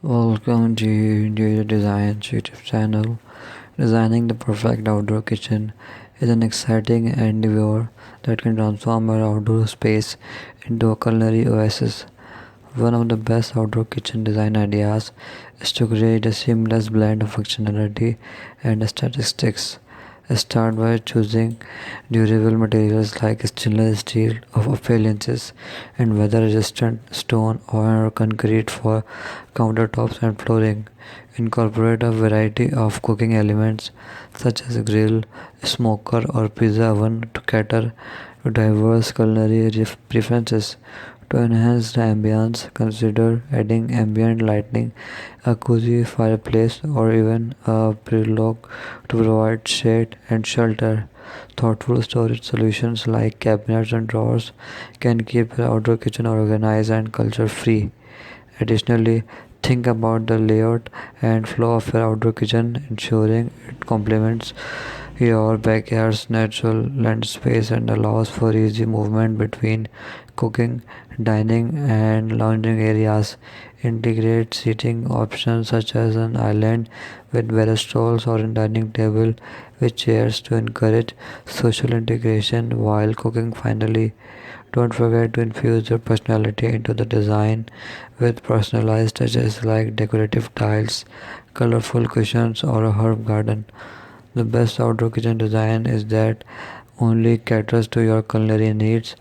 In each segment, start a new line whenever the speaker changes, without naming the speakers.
Welcome to Interior Design YouTube channel. Designing the perfect outdoor kitchen is an exciting endeavor that can transform our outdoor space into a culinary oasis. One of the best outdoor kitchen design ideas is to create a seamless blend of functionality and aesthetics. Start by choosing durable materials like stainless steel of appliances and weather-resistant stone or concrete for countertops and flooring. Incorporate a variety of cooking elements such as a grill, smoker, or pizza oven to cater to diverse culinary preferences. To enhance the ambience, consider adding ambient lighting, a cozy fireplace, or even a pergola to provide shade and shelter. Thoughtful storage solutions like cabinets and drawers can keep your outdoor kitchen organized and culture free. Additionally, think about the layout and flow of your outdoor kitchen, ensuring it complements your backyard's natural land space and allows for easy movement between cooking, dining, and lounging areas. Integrate seating options such as an island with bar stools or a dining table with chairs to encourage social integration while cooking. Finally, don't forget to infuse your personality into the design with personalized touches like decorative tiles, colorful cushions, or a herb garden. The best outdoor kitchen design is that only caters to your culinary needs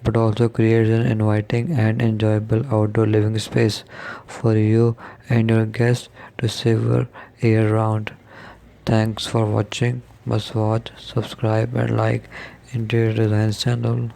but also creates an inviting and enjoyable outdoor living space for you and your guests to savor year round. Thanks for watching. Must watch, subscribe, and like Interior Designs channel.